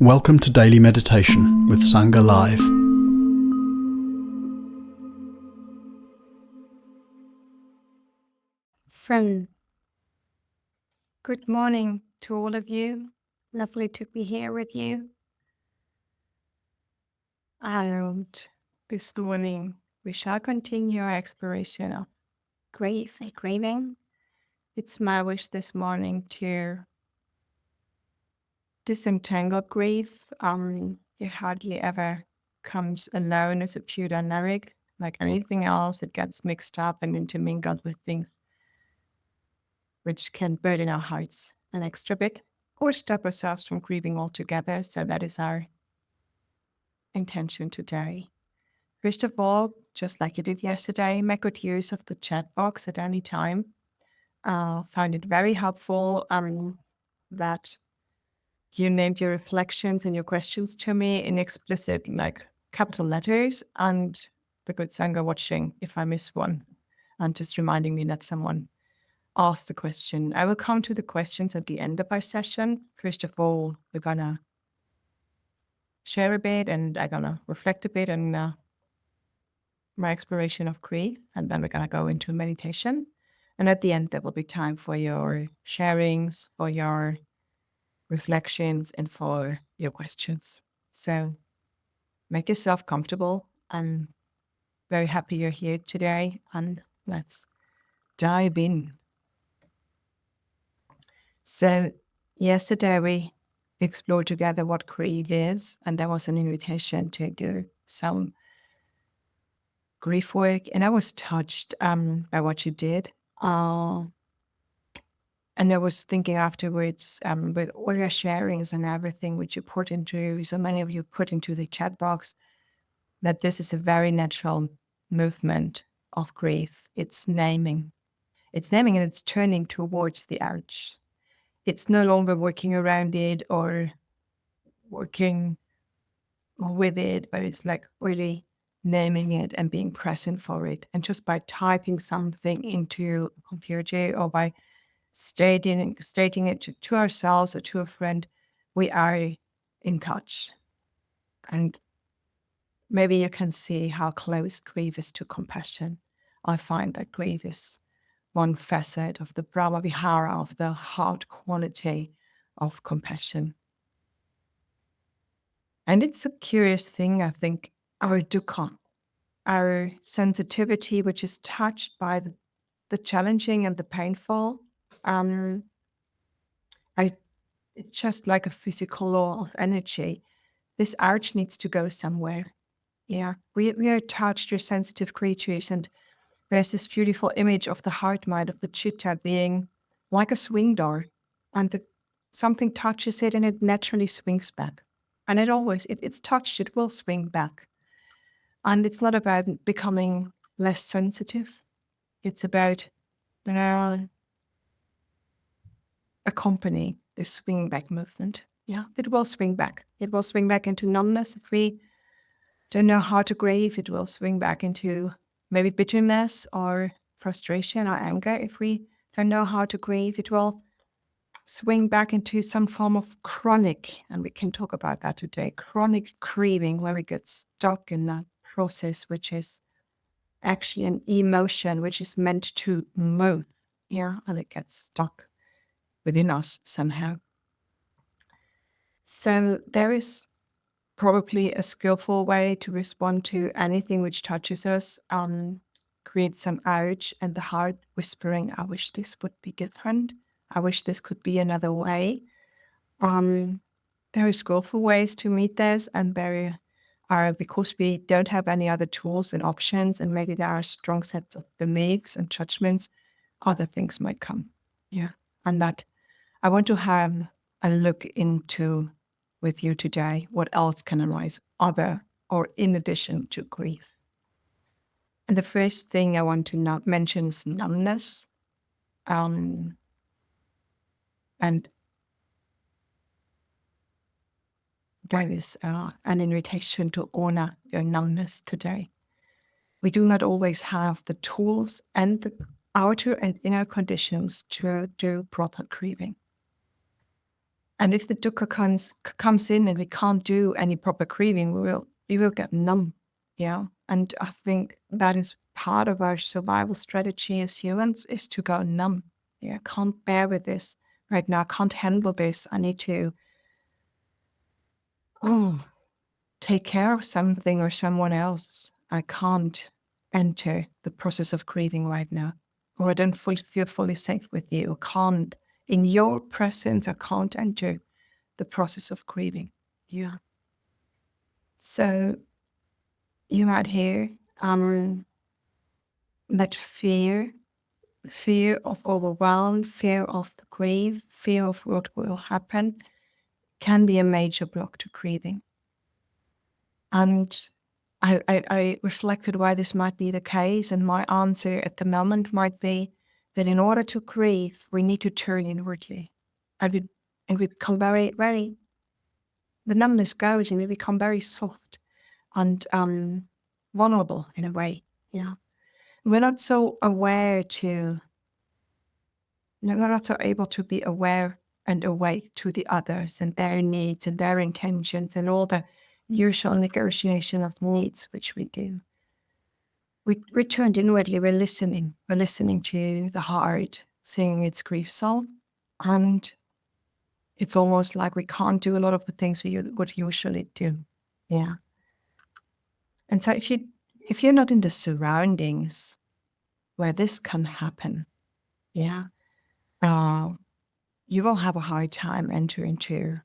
Welcome to Daily Meditation with Sangha Live. Friend, good morning to all of you. Lovely to be here with you. And this morning, we shall continue our exploration of grief and grieving. It's my wish this morning to disentangle grief. It hardly ever comes alone as a pure dynamic. Like anything else, it gets mixed up and intermingled with things which can burden our hearts an extra bit or stop ourselves from grieving altogether. So that is our intention today. First of all, just like you did yesterday, make good use of the chat box at any time. Found it very helpful that you named your reflections and your questions to me in explicit, like capital letters, and the good Sangha watching if I miss one, and just reminding me that someone asked the question. I will come to the questions at the end of our session. First of all, we're gonna share a bit and I'm gonna reflect a bit on my exploration of grief, and then we're gonna go into meditation. And at the end, there will be time for your sharings, for your reflections, and for your questions. So make yourself comfortable. I'm very happy you're here today, and let's dive in. So yesterday we explored together what grief is, and there was an invitation to do some grief work, and I was touched by what you did. And I was thinking afterwards, with all your sharings and everything which you put into, so many of you put into the chat box, that this is a very natural movement of grief. It's naming. It's naming and it's turning towards the edge. It's no longer working around it or working with it, but it's like really naming it and being present for it. And just by typing something into a computer or by stating it to ourselves or to a friend, we are in touch. And maybe you can see how close grief is to compassion. I find that grief is one facet of the Brahma Vihara, of the heart quality of compassion. And it's a curious thing, I think, our dukkha, our sensitivity, which is touched by the challenging and the painful. It's just like a physical law of energy. This urge needs to go somewhere. Yeah, we are touched, we're sensitive creatures, and there's this beautiful image of the heart mind of the chitta being like a swing door, and something touches it and it naturally swings back. And it's touched, it will swing back. And it's not about becoming less sensitive. It's about accompanying this swing back movement. Yeah, it will swing back. It will swing back into numbness if we don't know how to grieve. It will swing back into maybe bitterness or frustration or anger if we don't know how to grieve. It will swing back into some form of chronic, and we can talk about that today, chronic grieving, where we get stuck in that process, which is actually an emotion which is meant to move. Yeah, and it gets stuck within us somehow. So there is probably a skillful way to respond to anything which touches us, create some urge and the heart whispering, I wish this would be different. I wish this could be another way. There are skillful ways to meet this, and there are, because we don't have any other tools and options, and maybe there are strong sets of beliefs and judgments, other things might come. Yeah. And that I want to have a look into with you today, what else can arise other or in addition to grief. And the first thing I want to mention is numbness. And there is an invitation to honor your numbness today. We do not always have the tools and the outer and inner conditions to do proper grieving. And if the dukkha comes in and we can't do any proper grieving, we will get numb. Yeah. And I think that is part of our survival strategy as humans, is to go numb. Yeah, I can't bear with this right now. I can't handle this. I need to take care of something or someone else. I can't enter the process of grieving right now. Or I don't feel fully safe with you. I can't, in your presence, I can't enter the process of grieving. Yeah. So you might hear that fear of overwhelm, fear of the grief, fear of what will happen can be a major block to grieving. And I reflected why this might be the case, and my answer at the moment might be that in order to grieve, we need to turn inwardly. And we become very, very, the numbness goes and we become very soft and vulnerable in a way. Yeah. We're not so aware to, we're not so able to be aware and awake to the others and their needs and their intentions and all the usual negotiation of needs which we do. We turned inwardly, we're listening to the heart singing its grief song. And it's almost like we can't do a lot of the things we would usually do. Yeah. And so if you're not in the surroundings where this can happen, yeah, you will have a hard time entering into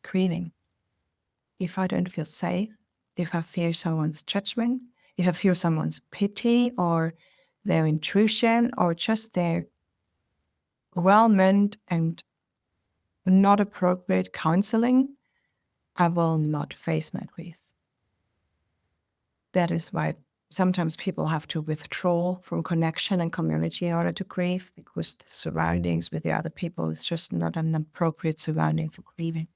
grieving. If I don't feel safe, if I fear someone's judgment, if I fear someone's pity or their intrusion or just their well-meant and not appropriate counseling, I will not face my grief. That is why sometimes people have to withdraw from connection and community in order to grieve, because the surroundings with the other people is just not an appropriate surrounding for grieving.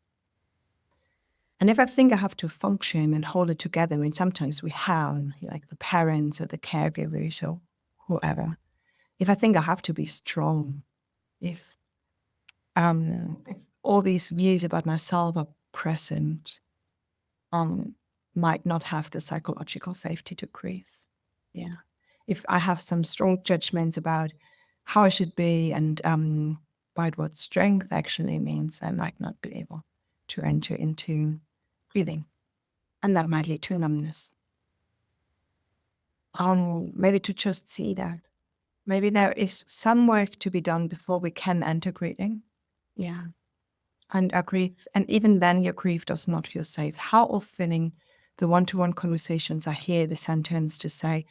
And if I think I have to function and hold it together, I mean, sometimes we have, like the parents or the caregivers or whoever. If I think I have to be strong, if all these views about myself are present, might not have the psychological safety to grieve. Yeah. If I have some strong judgments about how I should be and about what strength actually means, I might not be able to enter into grieving. And that might lead to numbness. Maybe to just see that. Maybe there is some work to be done before we can enter grieving. Yeah. And our grief, and even then your grief does not feel safe. How often in the one-to-one conversations I hear the sentence to say,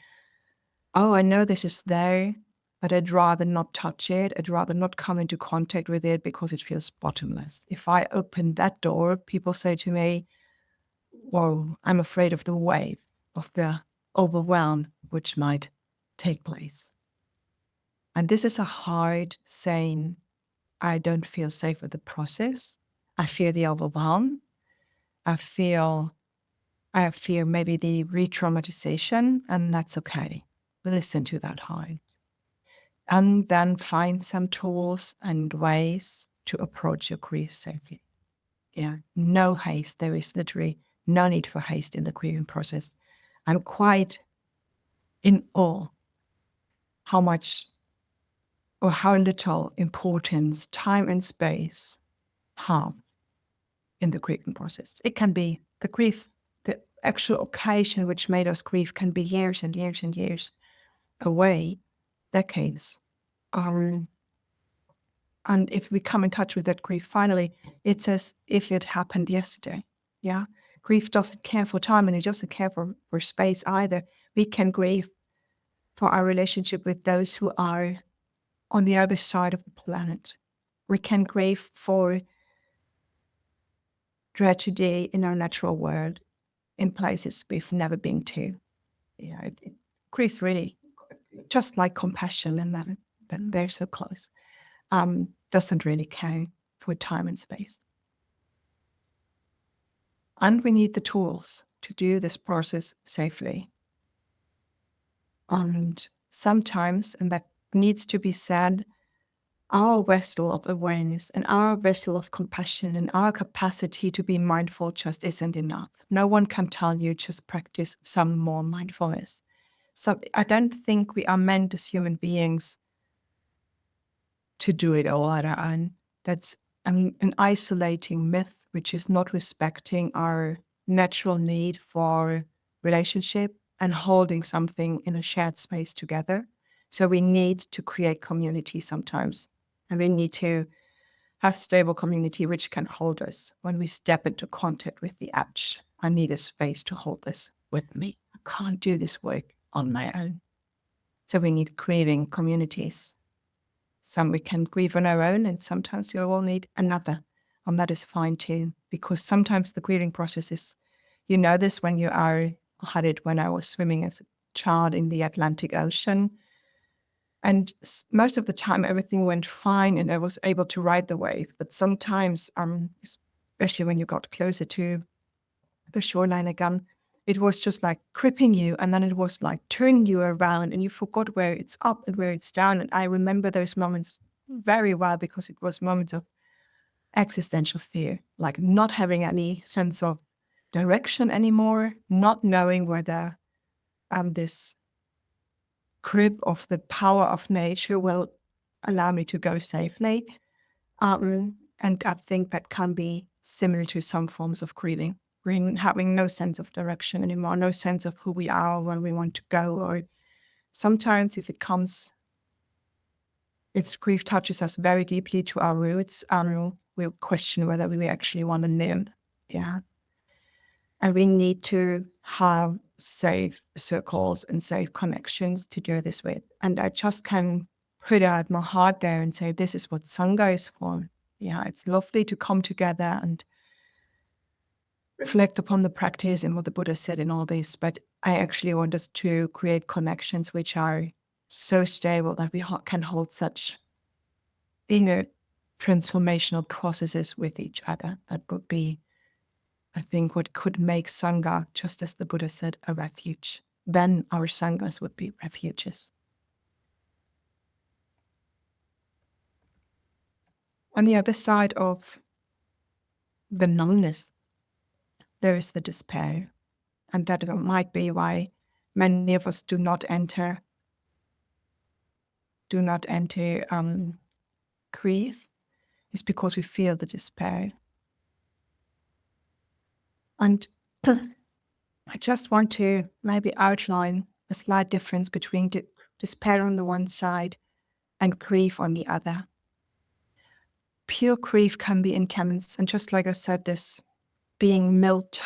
oh, I know this is there, but I'd rather not touch it. I'd rather not come into contact with it because it feels bottomless. If I open that door, people say to me, whoa, I'm afraid of the wave, of the overwhelm which might take place. And this is a hard saying, I don't feel safe with the process. I fear the overwhelm. I fear maybe the re-traumatization, and that's okay. Listen to that heart. And then find some tools and ways to approach your grief safely. Yeah, no haste. There is literally no need for haste in the grieving process. I'm quite in awe how much or how little importance time and space have in the grieving process. It can be the grief, the actual occasion which made us grieve can be years and years and years away, decades. And if we come in touch with that grief, finally, it's as if it happened yesterday. Yeah. Grief doesn't care for time and it doesn't care for space either. We can grieve for our relationship with those who are on the other side of the planet. We can grieve for tragedy in our natural world, in places we've never been to. Yeah, grief really, just like compassion and that, but they're so close, doesn't really count for time and space. And we need the tools to do this process safely. And sometimes, and that needs to be said, our vessel of awareness and our vessel of compassion and our capacity to be mindful just isn't enough. No one can tell you just practice some more mindfulness. So I don't think we are meant as human beings to do it all on our own. That's an isolating myth, which is not respecting our natural need for relationship and holding something in a shared space together. So we need to create community sometimes, and we need to have stable community which can hold us when we step into contact with the edge. I need a space to hold this with me. I can't do this work on my own. So we need grieving communities. Some we can grieve on our own, and sometimes you will need another. And that is fine too, because sometimes the grieving process is, you know this when you are, I had it when I was swimming as a child in the Atlantic Ocean. And most of the time, everything went fine and I was able to ride the wave. But sometimes, especially when you got closer to the shoreline again, it was just like gripping you, and then it was like turning you around and you forgot where it's up and where it's down. And I remember those moments very well because it was moments of existential fear, like not having any sense of direction anymore, not knowing whether this grip of the power of nature will allow me to go safely. And I think that can be similar to some forms of grieving, having no sense of direction anymore, no sense of who we are, where we want to go. Or sometimes if it comes, if grief touches us very deeply to our roots, we'll question whether we actually want to live. Yeah. And we need to have safe circles and safe connections to do this with. And I just can put out my heart there and say, this is what Sangha is for. Yeah, it's lovely to come together and reflect upon the practice and what the Buddha said in all this. But I actually want us to create connections which are so stable that we can hold such inner transformational processes with each other. That would be, I think, what could make Sangha, just as the Buddha said, a refuge. Then our Sanghas would be refuges. On the other side of the numbness, there is the despair. And that might be why many of us do not enter grief, is because we feel the despair. And I just want to maybe outline a slight difference between despair on the one side and grief on the other. Pure grief can be intense, and just like I said, this being milked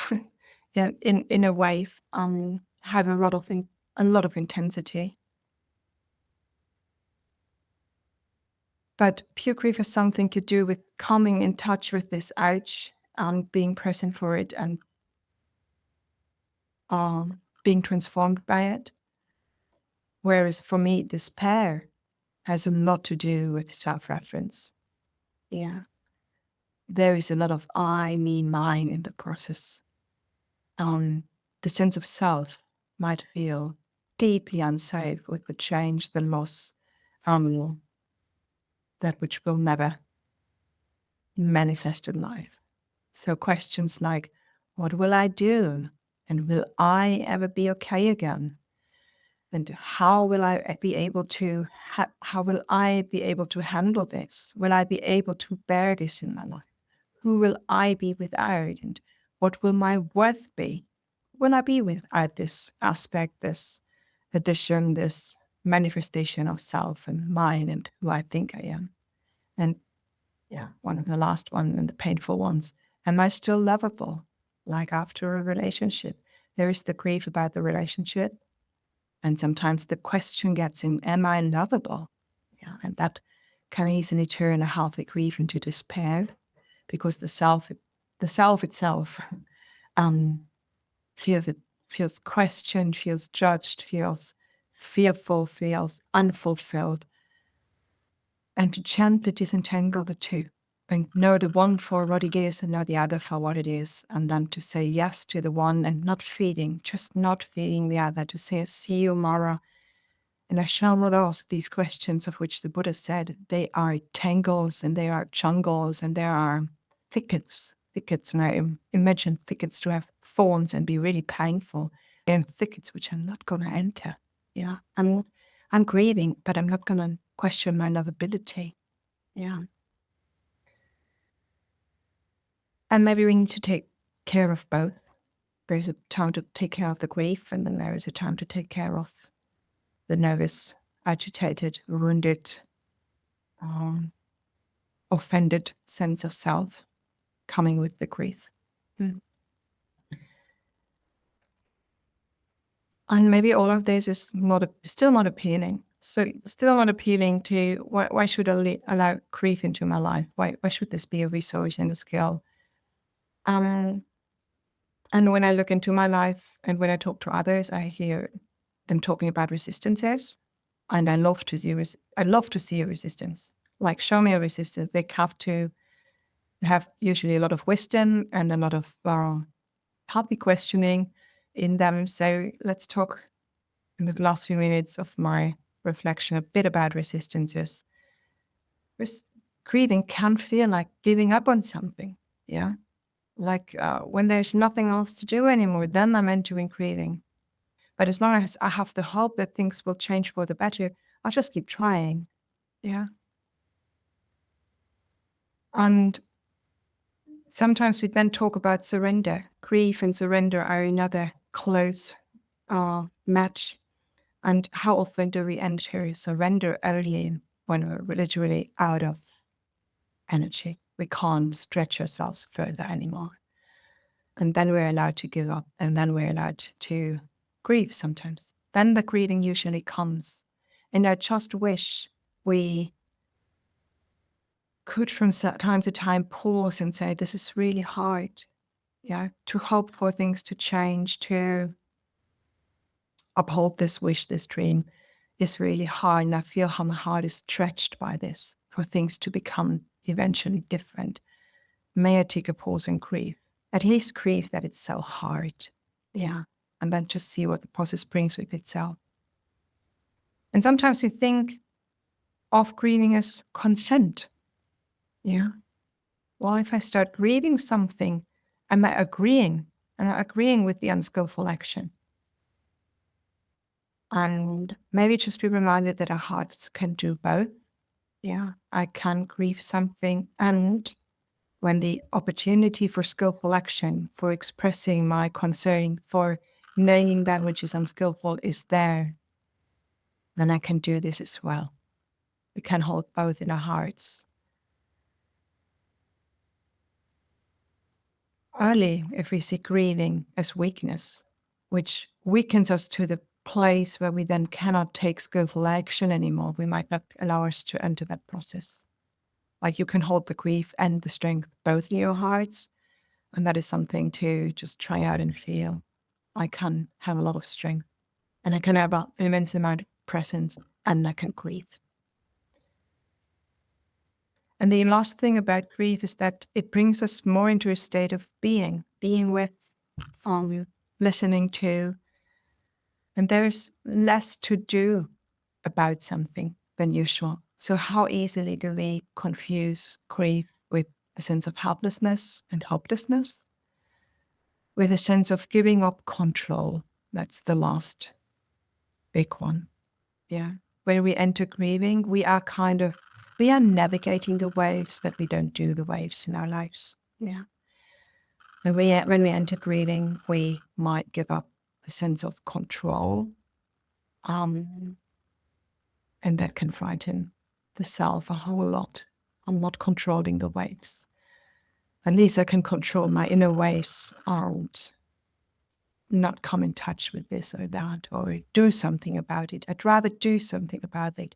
in a wave have a lot of intensity. But pure grief has something to do with coming in touch with this ouch, being present for it, and being transformed by it. Whereas for me, despair has a lot to do with self-reference. Yeah. There is a lot of I, me, mine in the process. The sense of self might feel deeply unsafe with the change, the loss, that which will never manifest in life. So questions like, what will I do? And will I ever be okay again? And how will I be able to handle this? Will I be able to bear this in my life? Who will I be without? And what will my worth be? Will I be without this aspect, this addition, this manifestation of self and mine and who I think I am? And yeah, one of the last ones and the painful ones. Am I still lovable? Like after a relationship, there is the grief about the relationship. And sometimes the question gets in, am I lovable? Yeah, and that can easily turn a healthy grief into despair because the self itself feels questioned, feels judged, feels fearful, feels unfulfilled. And to gently disentangle the two and know the one for what it is and know the other for what it is. And then to say yes to the one and not feeding the other, to say, see you, Mara, And I shall not ask these questions of which the Buddha said they are tangles and they are jungles and there are thickets. And I imagine thickets to have thorns and be really painful, and thickets which I'm not going to enter. Yeah, I'm grieving, but I'm not going to question my lovability. Yeah. And maybe we need to take care of both. There's a time to take care of the grief, and then there is a time to take care of the nervous, agitated, wounded, offended sense of self coming with the grief. And maybe all of this is still not appealing. So still not appealing to why should I allow grief into my life? Why should this be a resource and a skill? And when I look into my life and when I talk to others, I hear them talking about resistances, and I love to see a resistance. Like, show me a resistance. They have to have usually a lot of wisdom and a lot of healthy questioning in them. So let's talk in the last few minutes of my reflection a bit about resistances. Grieving can feel like giving up on something. Yeah. Like when there's nothing else to do anymore, then I'm entering grieving. But as long as I have the hope that things will change for the better, I'll just keep trying. Yeah. And sometimes we then talk about surrender. Grief and surrender are another close match. And how often do we enter surrender early when we're literally out of energy? We can't stretch ourselves further anymore. And then we're allowed to give up, and then we're allowed to grieve sometimes. Then the grieving usually comes. And I just wish we could from time to time pause and say, this is really hard. Yeah, to hope for things to change, to uphold this wish, this dream is really hard. And I feel how my heart is stretched by this, for things to become eventually different. May I take a pause and grieve? At least grieve that it's so hard. Yeah. And then just see what the process brings with itself. And sometimes we think of grieving as consent. Yeah. Well, if I start grieving something, am I agreeing? Am I agreeing with the unskillful action? And maybe just be reminded that our hearts can do both. Yeah. I can grieve something, and when the opportunity for skillful action, for expressing my concern, for naming that which is unskillful is there, then I can do this as well. We can hold both in our hearts. Early, if we see grieving as weakness, which weakens us to the place where we then cannot take skillful action anymore, we might not allow us to enter that process. Like, you can hold the grief and the strength both in your hearts, and that is something to just try out and feel. I can have a lot of strength, and I can have an immense amount of presence, and I can grieve. And the last thing about grief is that it brings us more into a state of being with, listening to, and there's less to do about something than usual. So how easily do we confuse grief with a sense of helplessness and hopelessness, with a sense of giving up control? That's the last big one. Yeah. When we enter grieving, we are navigating the waves, but we don't do the waves in our lives. Yeah. When we enter grieving, we might give up a sense of control. And that can frighten the self a whole lot. I'm not controlling the waves. At least I can control my inner waves and not come in touch with this or that or do something about it. I'd rather do something about it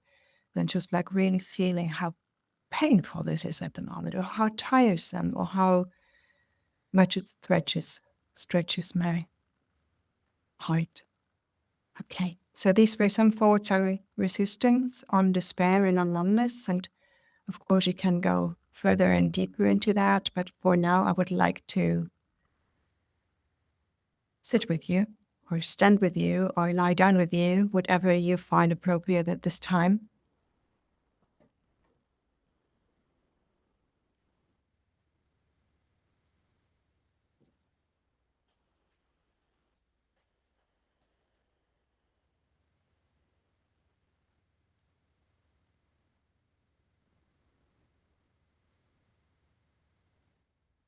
than just like really feeling how painful this is at the moment, or how tiresome, or how much it stretches my heart. Okay, so these were some thoughts on resistance, on despair and on numbness, and of course you can go further and deeper into that, but for now I would like to sit with you or stand with you, or lie down with you, whatever you find appropriate at this time.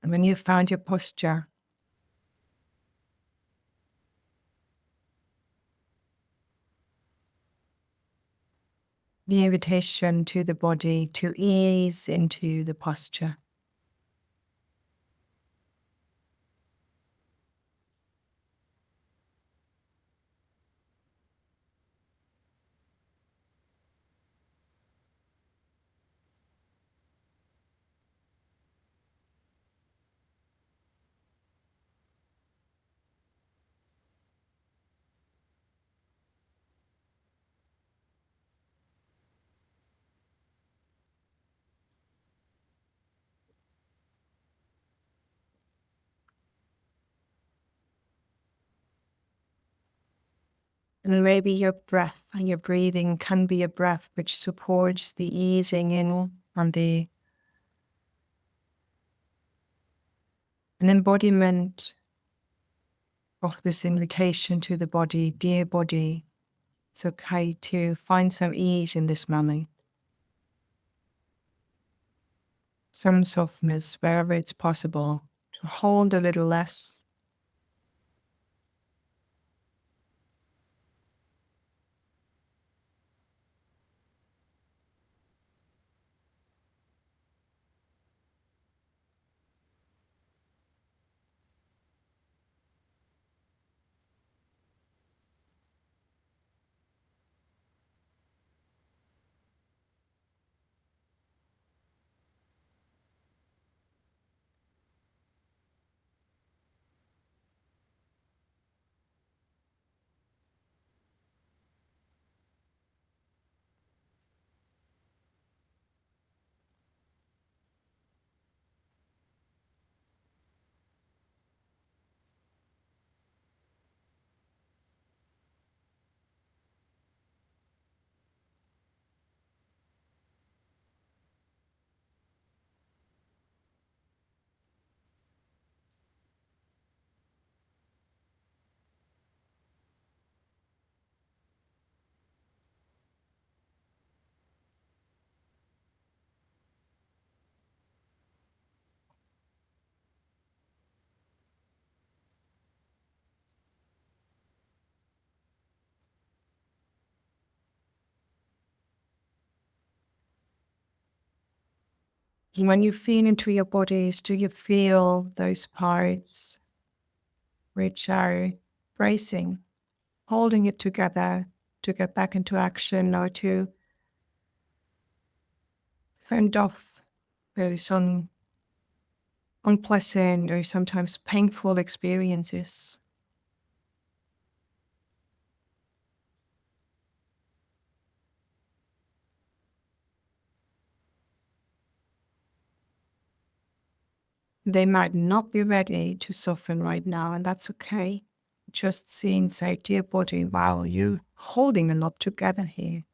And when you've found your posture, the invitation to the body to ease into the posture. And maybe your breath and your breathing can be a breath which supports the easing in and the an embodiment of this invitation to the body. Dear body, it's okay to find some ease in this moment, some softness wherever it's possible, to hold a little less. And when you feel into your bodies, do you feel those parts which are bracing, holding it together to get back into action or to fend off those unpleasant or sometimes painful experiences? They might not be ready to soften right now, and that's okay. Just seeing, say, dear body, wow, you holding a lot together here.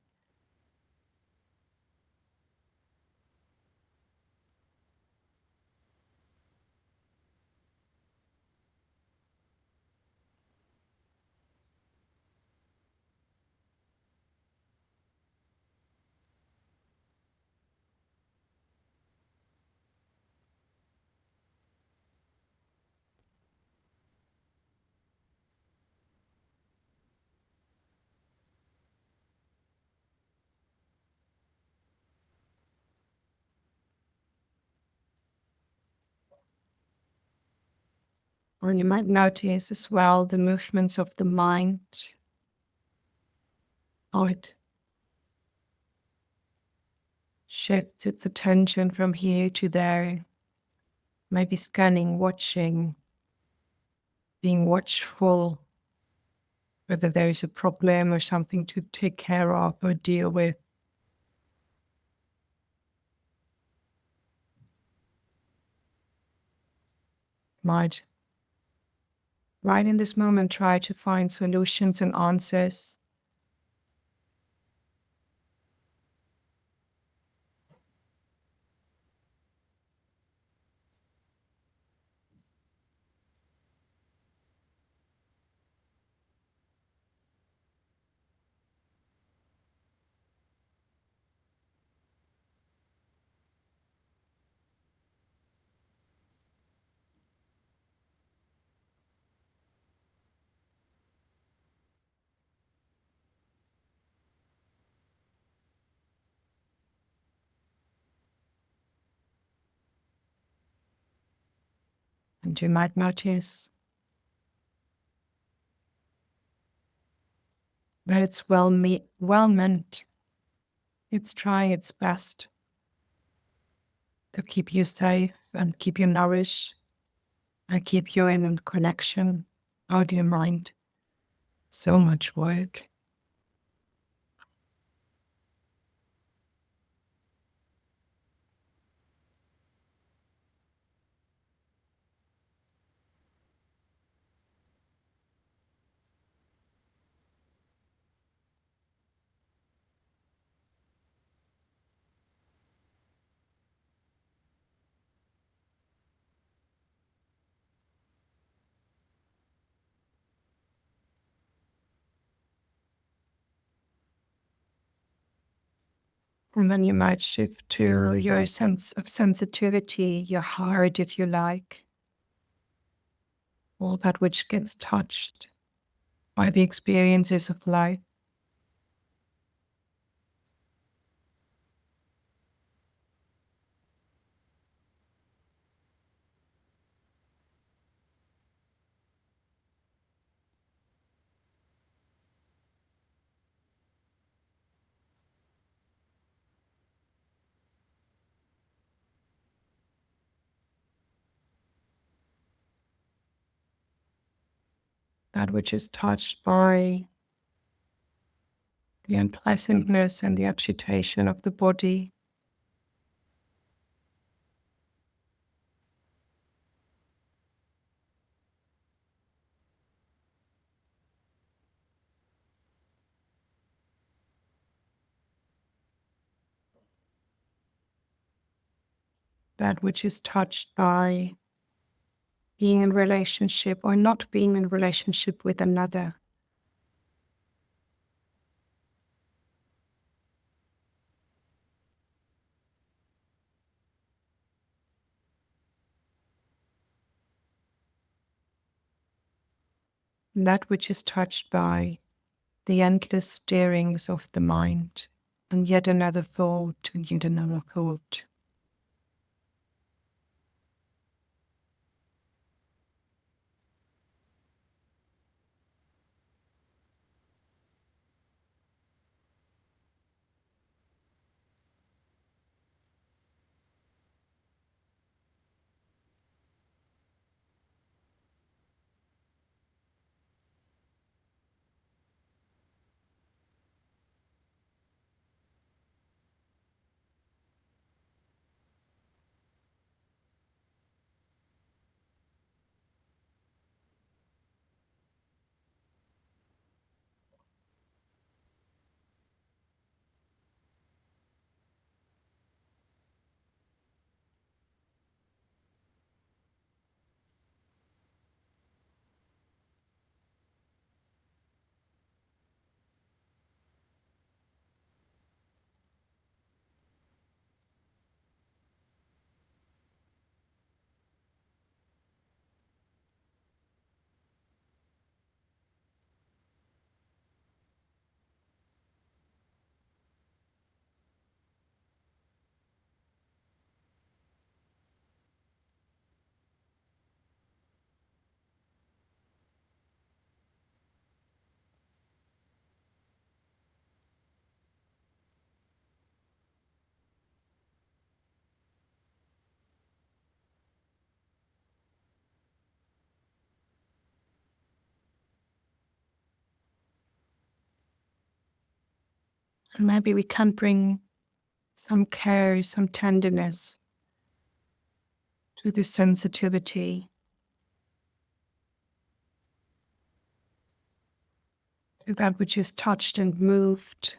Or you might notice as well the movements of the mind, how it shifts its attention from here to there, maybe scanning, watching, being watchful, whether there is a problem or something to take care of or deal with. Might right in this moment, try to find solutions and answers. And you might notice that it's well meant. It's trying its best to keep you safe and keep you nourished and keep you in connection. How do you mind? So much work. And then you might shift to your sense of sensitivity, your heart, if you like, all that which gets touched by the experiences of life. That which is touched by the unpleasantness and the agitation of the body. That which is touched by being in relationship or not being in relationship with another. That which is touched by the endless stirrings of the mind, and yet another thought, and yet another thought. And maybe we can bring some care, some tenderness to this sensitivity. that which is touched and moved.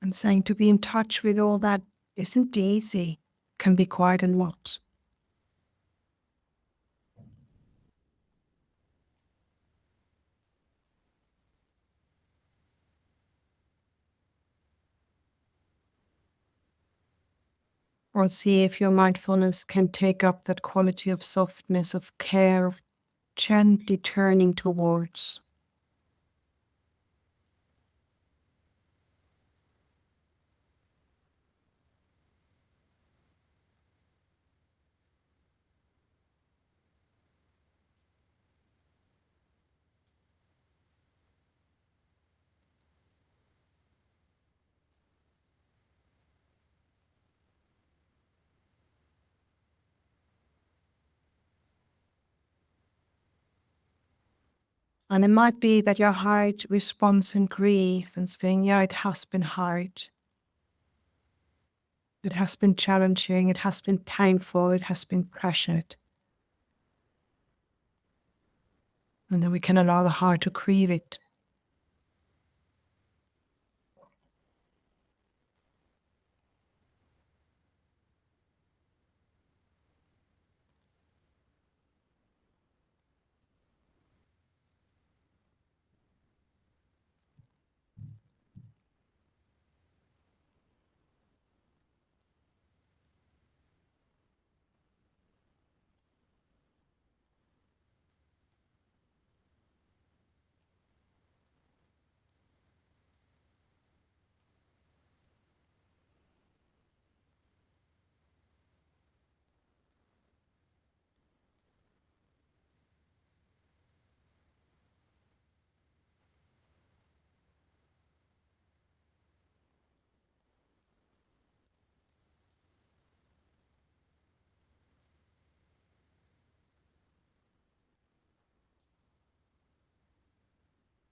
And saying to be in touch with all that isn't easy, can be quite a lot. Or see if your mindfulness can take up that quality of softness, of care, of gently turning towards. And it might be that your heart responds in grief and saying, yeah, it has been hard. It has been challenging. It has been painful. It has been pressured. And then we can allow the heart to grieve it.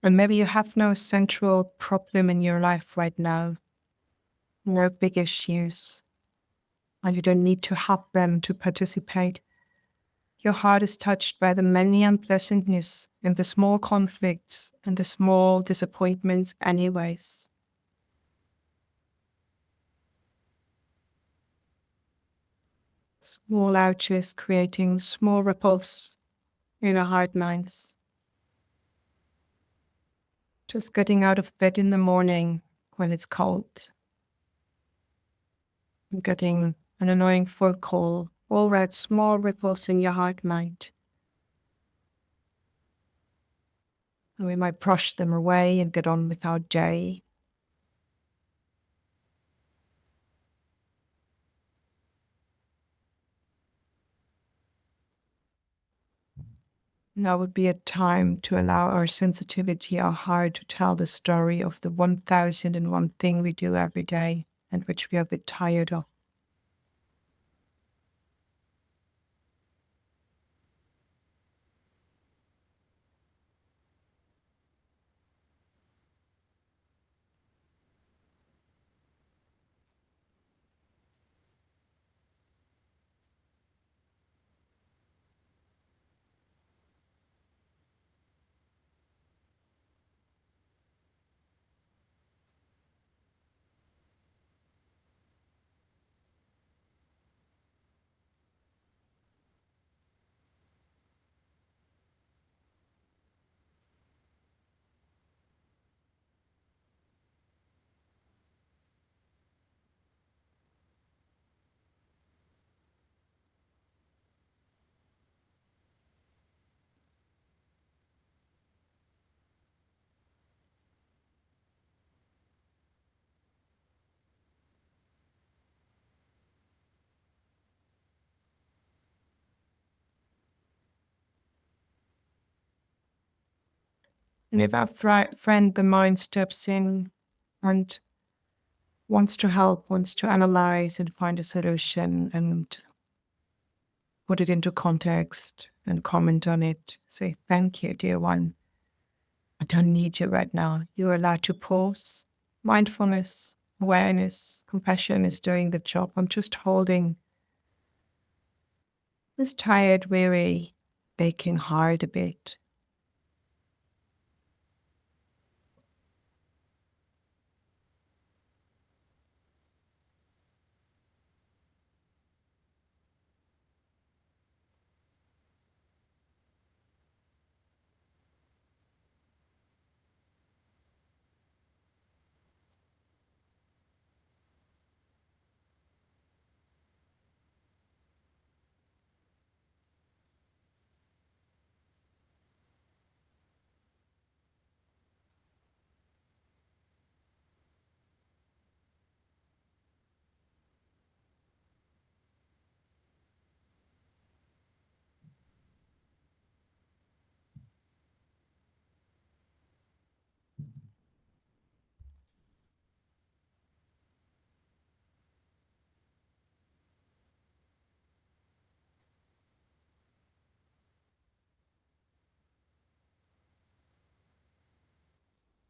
And maybe you have no central problem in your life right now, no big issues, and you don't need to have them to participate. Your heart is touched by the many unpleasantness and the small conflicts and the small disappointments anyways. Small ouches creating small ripples in our heart minds. Just getting out of bed in the morning when it's cold. And getting an annoying phone call. All that small ripples in your heart mind. And we might brush them away and get on with our day. Now would be a time to allow our sensitivity, our heart, to tell the story of the 1001 thing we do every day and which we are a bit tired of. And if our friend, the mind, steps in and wants to help, wants to analyze and find a solution and put it into context and comment on it, say, thank you, dear one. I don't need you right now. You're allowed to pause. Mindfulness, awareness, compassion is doing the job. I'm just holding this tired, weary, baking hard a bit.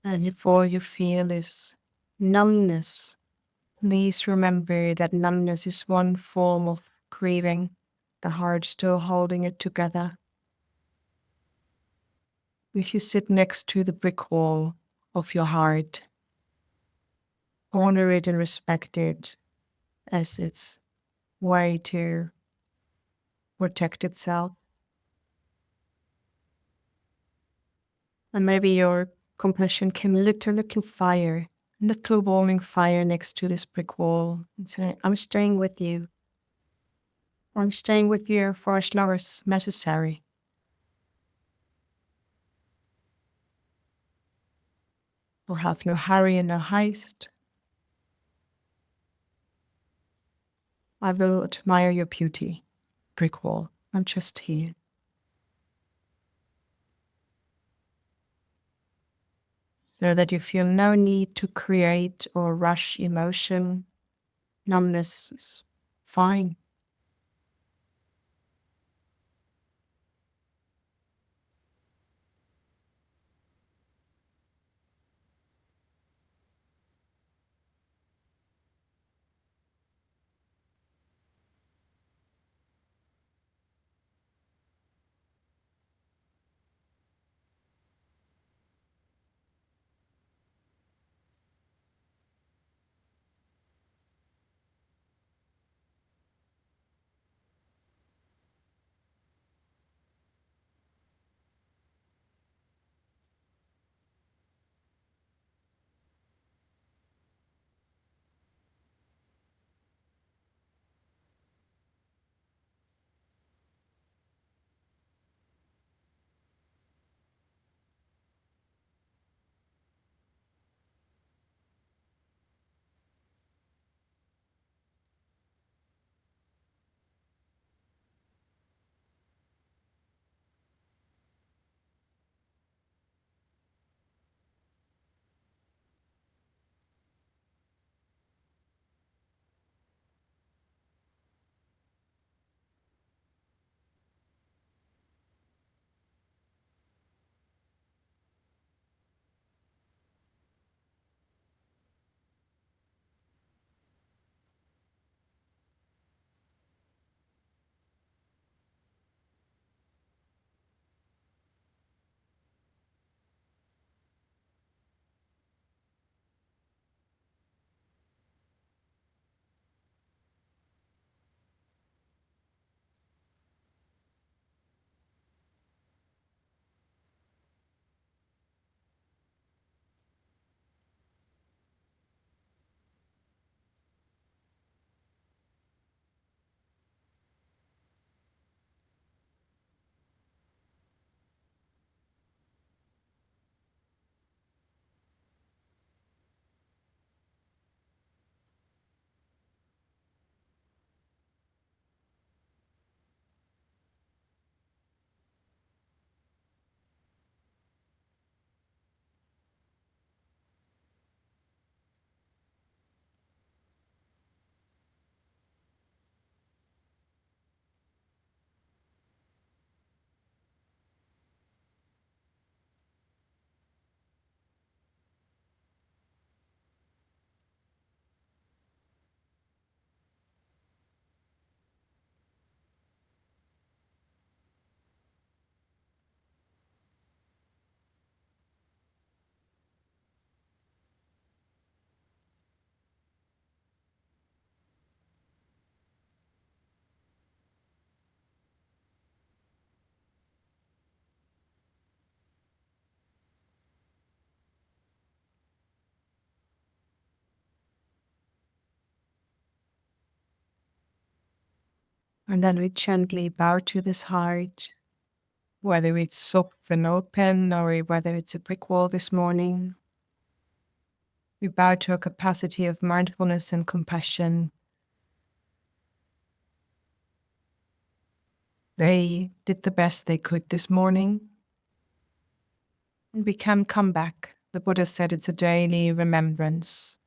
And if all you feel is numbness, please remember that numbness is one form of grieving, the heart still holding it together. If you sit next to the brick wall of your heart, honor it and respect it as its way to protect itself. And maybe your compassion can literally fire, little warming fire next to this brick wall and say, I'm staying with you. I'm staying with you for as long as necessary. We'll have no hurry and no haste. I will admire your beauty, brick wall. I'm just here. So that you feel no need to create or rush emotion. Numbness is fine. And then we gently bow to this heart, whether it's soft and open or whether it's a brick wall this morning. We bow to a capacity of mindfulness and compassion. They did the best they could this morning. And we can come back. The Buddha said it's a daily remembrance,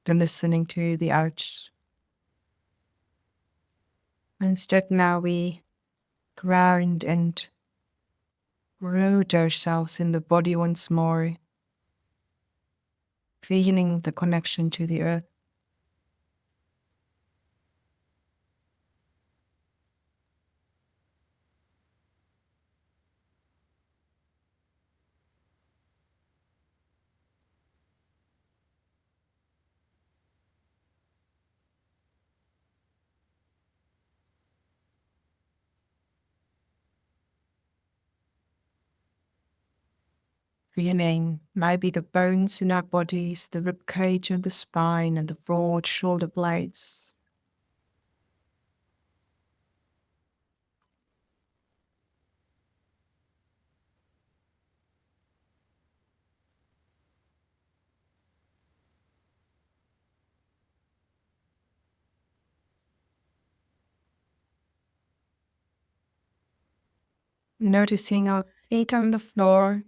the listening to the ouch. Instead, now we ground and root ourselves in the body once more, feeling the connection to the earth. Feeling maybe the bones in our bodies, the rib cage and the spine and the broad shoulder blades. Noticing our feet on the floor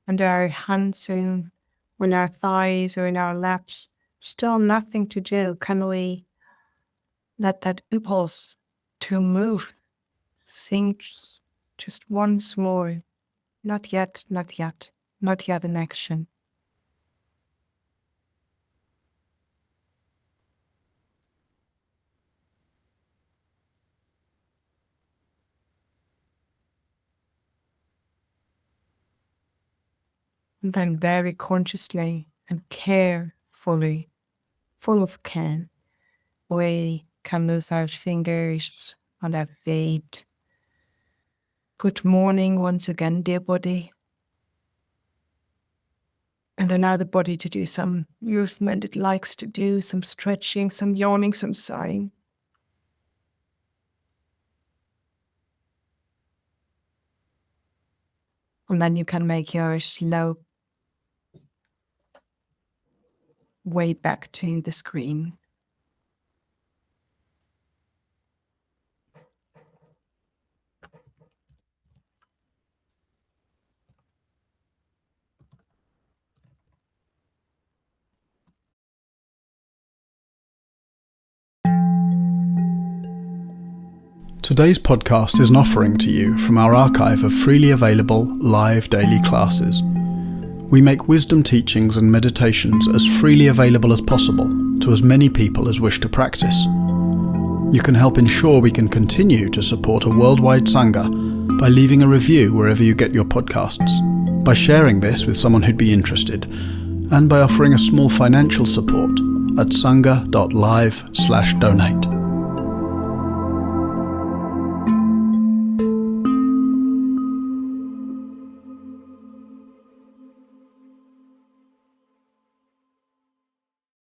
and our hands on our thighs or in our laps. Still nothing to do. Can we let that impulse to move sink just once more? Not yet, not yet, not yet in action. And then very consciously and carefully, full of care, we can loose our fingers on our feet. Good morning once again, dear body. And allow the body to do some movement it likes to do, some stretching, some yawning, some sighing. And then you can make your slow way back to the screen. Today's podcast is an offering to you from our archive of freely available live daily classes. We make wisdom teachings and meditations as freely available as possible to as many people as wish to practice. You can help ensure we can continue to support a worldwide Sangha by leaving a review wherever you get your podcasts, by sharing this with someone who'd be interested, and by offering a small financial support at sangha.live/donate.